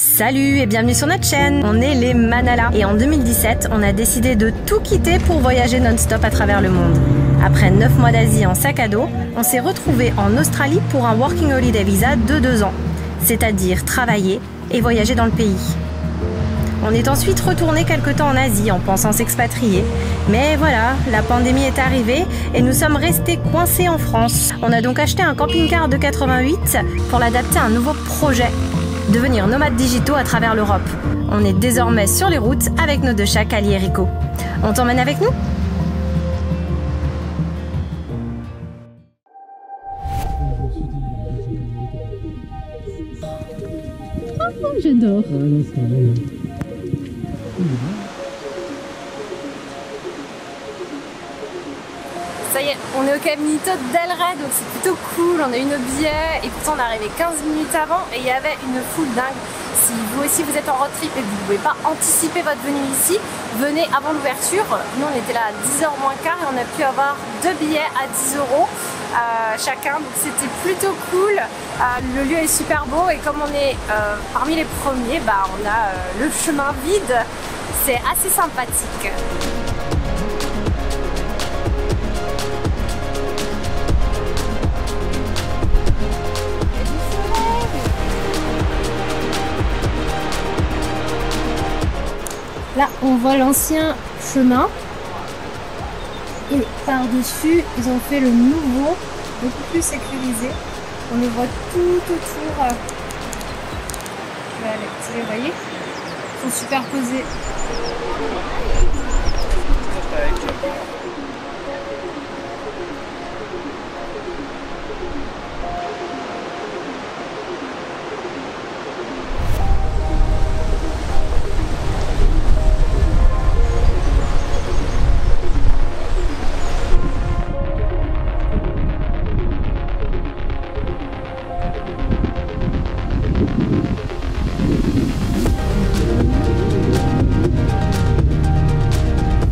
Salut et bienvenue sur notre chaîne, on est les Manala et en 2017 on a décidé de tout quitter pour voyager non-stop à travers le monde. Après 9 mois d'Asie en sac à dos, on s'est retrouvé en Australie pour un Working Holiday Visa de 2 ans, c'est-à-dire travailler et voyager dans le pays. On est ensuite retourné quelque temps en Asie en pensant s'expatrier, mais voilà, la pandémie est arrivée et nous sommes restés coincés en France. On a donc acheté un camping-car de 88 pour l'adapter à un nouveau projet. Devenir nomades digitaux à travers l'Europe. On est désormais sur les routes avec nos deux chats Kali et Rico. On t'emmène avec nous? Oh, j'adore. Ça y est, on est au Caminito del Rey, donc c'est plutôt cool, on a eu nos billets et pourtant on est arrivé 15 minutes avant et il y avait une foule dingue. Si vous aussi vous êtes en road trip et que vous ne pouvez pas anticiper votre venue ici, venez avant l'ouverture. Nous on était là à 10h moins quart et on a pu avoir 2 billets à 10 € chacun, donc c'était plutôt cool. Le lieu est super beau et comme on est parmi les premiers, on a le chemin vide, c'est assez sympathique. Là, on voit l'ancien chemin et par-dessus, ils ont fait le nouveau, beaucoup plus sécurisé. On le voit tout autour. Là, vous voyez, ils sont superposés.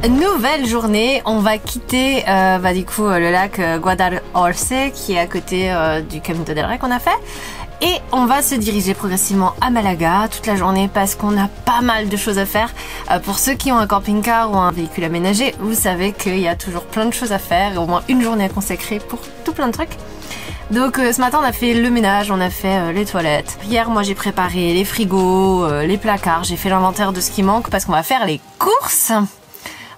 Nouvelle journée, on va quitter du coup le lac Guadalhorce qui est à côté du Caminito del Rey qu'on a fait et on va se diriger progressivement à Malaga toute la journée parce qu'on a pas mal de choses à faire. Pour ceux qui ont un camping-car ou un véhicule aménagé, vous savez qu'il y a toujours plein de choses à faire et au moins une journée à consacrer pour tout plein de trucs. Donc ce matin on a fait le ménage, on a fait les toilettes. Hier moi j'ai préparé les frigos, les placards, j'ai fait l'inventaire de ce qui manque parce qu'on va faire les courses.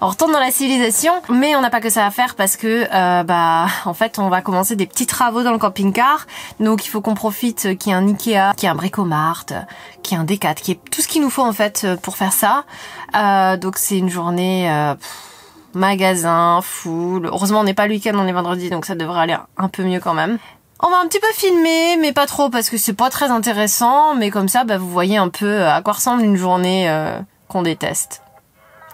On retourne dans la civilisation, mais on n'a pas que ça à faire parce que en fait on va commencer des petits travaux dans le camping-car. Donc il faut qu'on profite qu'il y ait un Ikea, qu'il y ait un Bricomart, qu'il y ait un Decat, qu'il y ait tout ce qu'il nous faut en fait pour faire ça. Donc c'est une journée magasin, full. Heureusement on n'est pas le week-end, on est vendredi, donc ça devrait aller un peu mieux quand même. On va un petit peu filmer, mais pas trop parce que c'est pas très intéressant. Mais comme ça, vous voyez un peu à quoi ressemble une journée qu'on déteste.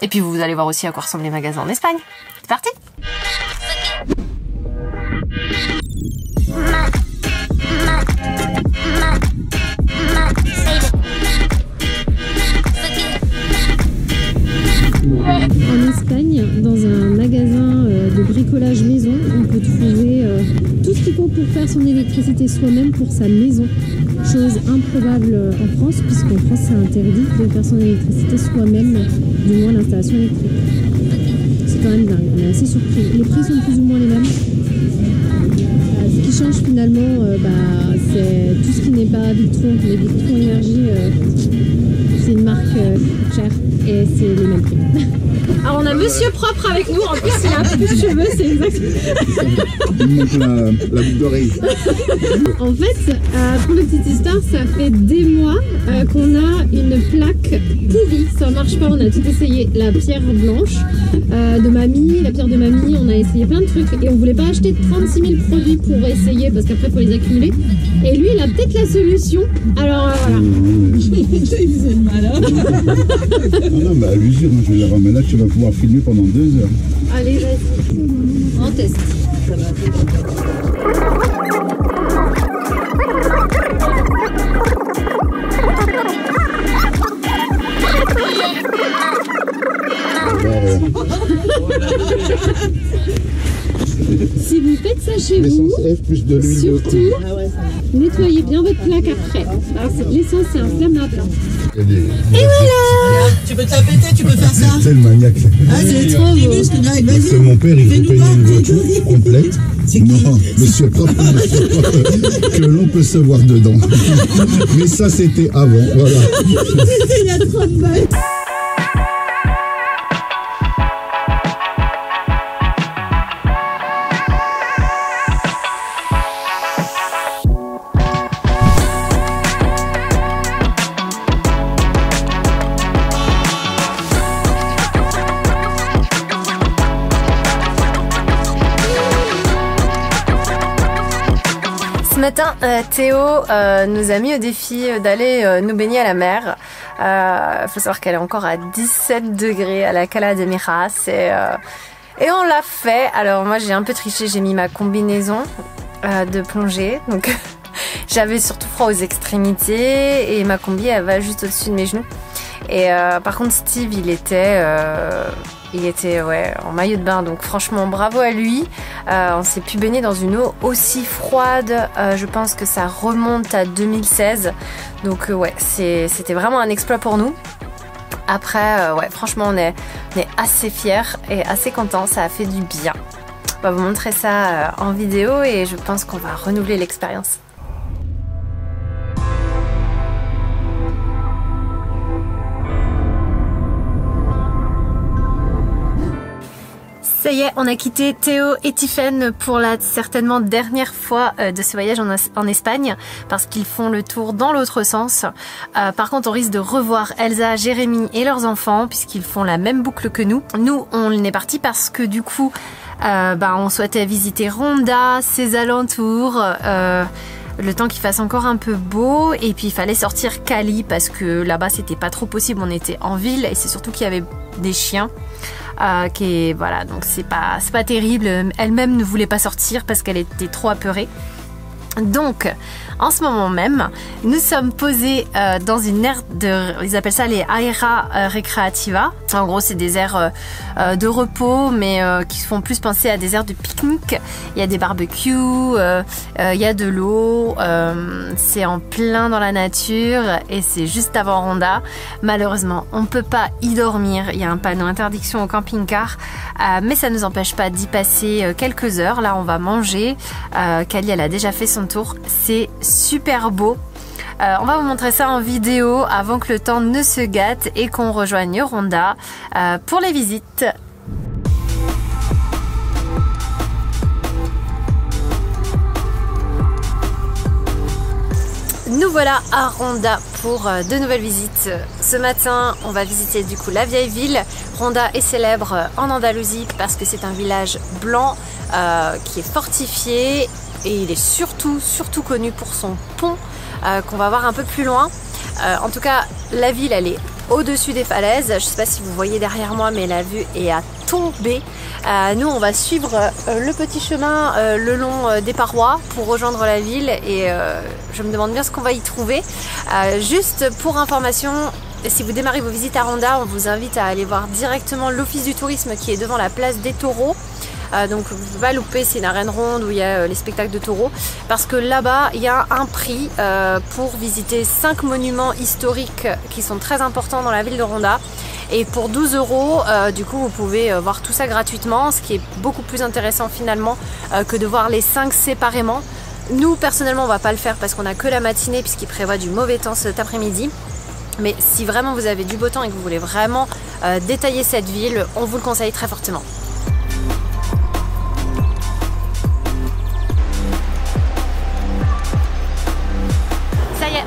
Et puis vous allez voir aussi à quoi ressemblent les magasins en Espagne. C'est parti! En Espagne, dans un magasin de bricolage maison, on peut trouver tout ce qu'il faut pour faire son électricité soi-même pour sa maison. Chose improbable en France, puisqu'en France c'est interdit de faire son électricité soi-même, du moins l'installation électrique. C'est quand même dingue, on est assez surpris. Les prix sont plus ou moins les mêmes. Ce qui change finalement, c'est tout ce qui n'est pas Victron. Les Victron Énergie, c'est une marque chère et c'est les mêmes prix. Alors on a Monsieur Propre avec nous, en plus il a un peu de cheveux, c'est exact. Il manque la boucle d'oreille. En fait, pour la petite histoire, ça fait des mois qu'on a une plaque pourrie, ça marche pas, on a tout essayé. La pierre blanche de mamie, la pierre de mamie, on a essayé plein de trucs et on voulait pas acheter 36 000 produits pour essayer parce qu'après il faut les accumuler. Et lui il a peut-être la solution, alors voilà. Il faisait le malin. Non, à l'usure, je vais la ramener là, tu vas pouvoir filmer pendant 2 heures. Allez, vas-y. On teste. Ça va. Si vous faites ça chez vous. L'essence F plus de l'huile de Surtout, nettoyez bien votre plaque après. L'essence, c'est inflammable. Et voilà. Tu peux te la péter, tu peux faire ça. C'est le maniaque. Ah, c'est trop beau. Parce que mon père, il veut payer une voiture complète. Non, monsieur propre, que l'on peut se voir dedans. Mais ça, c'était avant, voilà. Il y a trop de balles. Ce matin, Théo nous a mis au défi d'aller nous baigner à la mer. Faut savoir qu'elle est encore à 17 degrés à la Cala de Miras et on l'a fait. Alors moi j'ai un peu triché, j'ai mis ma combinaison de plongée. Donc j'avais surtout froid aux extrémités et ma combi elle va juste au-dessus de mes genoux. Et par contre Steve il était ouais, en maillot de bain, donc franchement bravo à lui. On s'est pu baigner dans une eau aussi froide, je pense que ça remonte à 2016. Donc ouais, c'était vraiment un exploit pour nous. Après, ouais, franchement on est assez fiers et assez contents, ça a fait du bien. On va vous montrer ça en vidéo et je pense qu'on va renouveler l'expérience. Ça y est, on a quitté Théo et Tiffen pour la certainement dernière fois de ce voyage en Espagne parce qu'ils font le tour dans l'autre sens. Par contre, on risque de revoir Elsa, Jérémy et leurs enfants puisqu'ils font la même boucle que nous. Nous, on est parti parce que du coup, on souhaitait visiter Ronda, ses alentours, le temps qu'il fasse encore un peu beau et puis il fallait sortir Cali parce que là-bas c'était pas trop possible, on était en ville et c'est surtout qu'il y avait des chiens. Voilà, donc c'est pas terrible. Elle-même ne voulait pas sortir parce qu'elle était trop apeurée. Donc, en ce moment même, nous sommes posés dans une aire ils appellent ça les aera recreativa. En gros, c'est des aires de repos, mais qui font plus penser à des aires de pique-nique. Il y a des barbecues, il y a de l'eau, c'est en plein dans la nature et c'est juste avant Ronda. Malheureusement, on ne peut pas y dormir. Il y a un panneau interdiction au camping-car, mais ça ne nous empêche pas d'y passer quelques heures. Là, on va manger. Kali, elle a déjà fait son tour, c'est super beau. On va vous montrer ça en vidéo avant que le temps ne se gâte et qu'on rejoigne Ronda pour les visites. Nous voilà à Ronda pour de nouvelles visites. Ce matin, on va visiter du coup la vieille ville. Ronda est célèbre en Andalousie parce que c'est un village blanc qui est fortifié. Et il est surtout connu pour son pont qu'on va voir un peu plus loin. En tout cas, la ville, elle est au-dessus des falaises. Je ne sais pas si vous voyez derrière moi, mais la vue est à tomber. Nous, on va suivre le petit chemin le long des parois pour rejoindre la ville. Et je me demande bien ce qu'on va y trouver. Juste pour information, si vous démarrez vos visites à Ronda, on vous invite à aller voir directement l'office du tourisme qui est devant la place des taureaux. Donc vous ne pouvez pas louper, c'est une arène ronde où il y a les spectacles de taureaux parce que là-bas il y a un prix pour visiter 5 monuments historiques qui sont très importants dans la ville de Ronda et pour 12 €, du coup vous pouvez voir tout ça gratuitement, ce qui est beaucoup plus intéressant finalement que de voir les 5 séparément. Nous personnellement on va pas le faire parce qu'on a que la matinée puisqu'il prévoit du mauvais temps cet après-midi. Mais si vraiment vous avez du beau temps et que vous voulez vraiment détailler cette ville, on vous le conseille très fortement.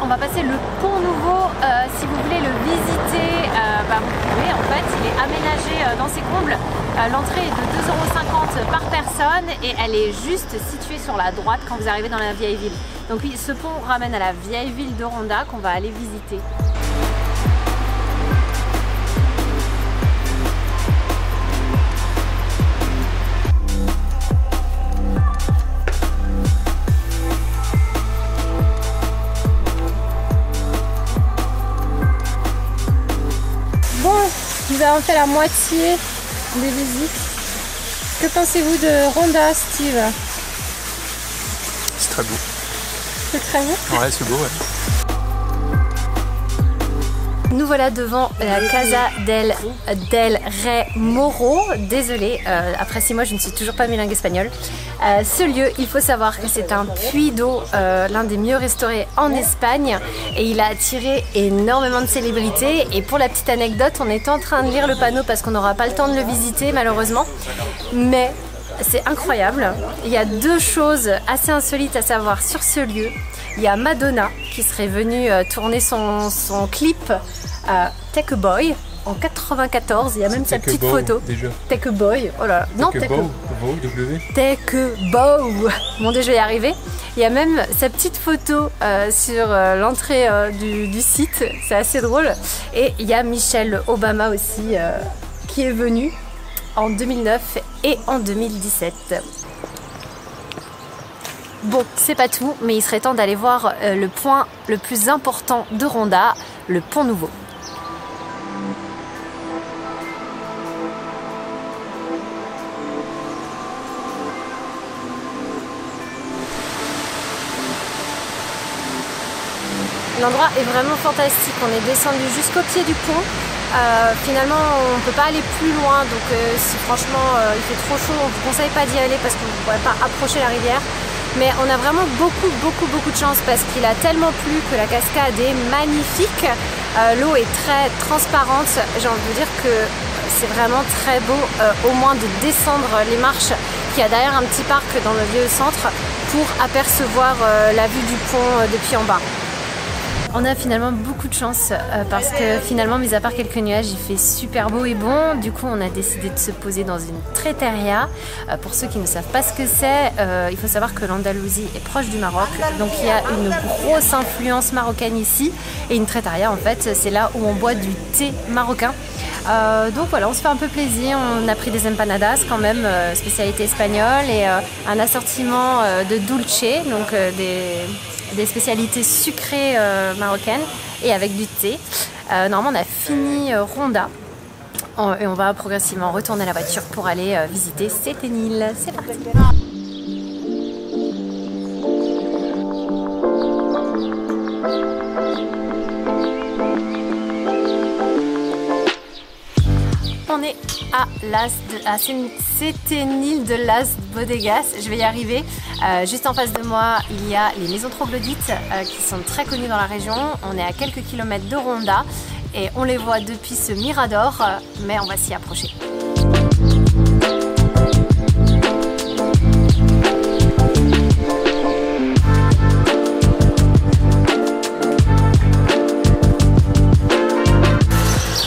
On va passer le pont nouveau, si vous voulez le visiter, vous pouvez, en fait il est aménagé dans ses combles, l'entrée est de 2,50 € par personne et elle est juste située sur la droite quand vous arrivez dans la vieille ville. Donc oui, ce pont ramène à la vieille ville de Ronda qu'on va aller visiter. Nous avons fait la moitié des visites. Que pensez-vous de Ronda, Steve? très beau. C'est très beau. Ouais, c'est beau, ouais. Nous voilà devant la Casa del Rey Moro. Désolée, après 6 mois je ne suis toujours pas bilingue espagnol. Ce lieu, il faut savoir que c'est un puits d'eau, l'un des mieux restaurés en Espagne, et il a attiré énormément de célébrités. Et pour la petite anecdote, on est en train de lire le panneau parce qu'on n'aura pas le temps de le visiter malheureusement, mais c'est incroyable. Il y a 2 choses assez insolites à savoir sur ce lieu. Il y a Madonna qui serait venue tourner son clip Take a Boy en 94. Il y a même sa petite photo. Déjà. Take a Boy. Oh là là. Non, Take a Bow. Take a Bow. Mon Dieu, je vais y arriver. Il y a même sa petite photo sur l'entrée du site. C'est assez drôle. Et il y a Michelle Obama aussi qui est venue en 2009 et en 2017. Bon, c'est pas tout, mais il serait temps d'aller voir le point le plus important de Ronda, le Pont Nouveau. L'endroit est vraiment fantastique, on est descendu jusqu'au pied du pont. Finalement on ne peut pas aller plus loin, donc si franchement il fait trop chaud, on ne vous conseille pas d'y aller parce qu'on ne pourrait pas approcher la rivière. Mais on a vraiment beaucoup de chance parce qu'il a tellement plu que la cascade est magnifique. L'eau est très transparente, j'ai envie de dire que c'est vraiment très beau au moins de descendre les marches qu'il y a derrière un petit parc dans le vieux centre pour apercevoir la vue du pont depuis en bas. On a finalement beaucoup de chance parce que finalement, mis à part quelques nuages, il fait super beau et bon. Du coup, on a décidé de se poser dans une trattoria. Pour ceux qui ne savent pas ce que c'est, il faut savoir que l'Andalousie est proche du Maroc. Donc il y a une grosse influence marocaine ici. Et une trattoria, en fait, c'est là où on boit du thé marocain. Donc voilà, on se fait un peu plaisir. On a pris des empanadas quand même, spécialité espagnole, et un assortiment de dulce, donc des spécialités sucrées marocaines, et avec du thé. Normalement on a fini Ronda et on va progressivement retourner à la voiture pour aller visiter Séténil. C'est parti. On est à Séténil de Las Bodegas, je vais y arriver. Juste en face de moi, il y a les maisons troglodytes qui sont très connues dans la région. On est à quelques kilomètres de Ronda et on les voit depuis ce mirador, mais on va s'y approcher.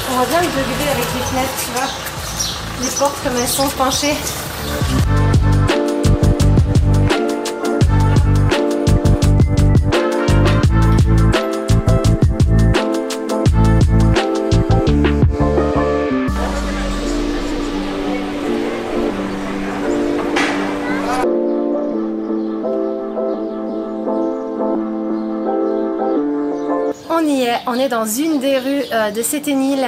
On voit bien le degré avec les fenêtres, tu vois, les portes comme elles sont penchées. On est dans une des rues de Séténil,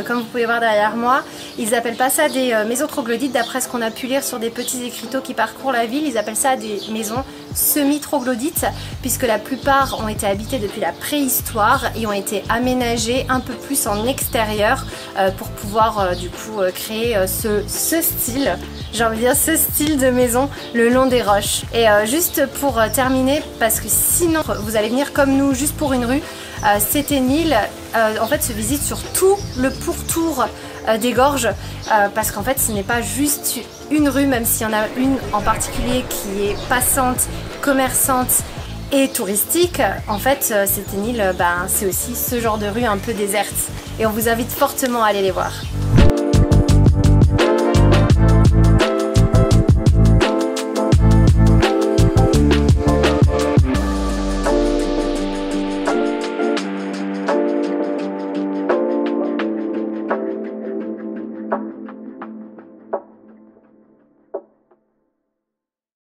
comme vous pouvez voir derrière moi. Ils appellent pas ça des maisons troglodytes, d'après ce qu'on a pu lire sur des petits écriteaux qui parcourent la ville. Ils appellent ça des maisons semi-troglodytes, puisque la plupart ont été habitées depuis la préhistoire et ont été aménagées un peu plus en extérieur pour pouvoir du coup créer ce style, j'ai envie de dire ce style de maison le long des roches. Et juste pour terminer, parce que sinon vous allez venir comme nous juste pour une rue, Séténil en fait se visite sur tout le pourtour des gorges, parce qu'en fait ce n'est pas juste une rue, même s'il y en a une en particulier qui est passante, commerçante et touristique. En fait Séténil c'est aussi ce genre de rue un peu déserte et on vous invite fortement à aller les voir.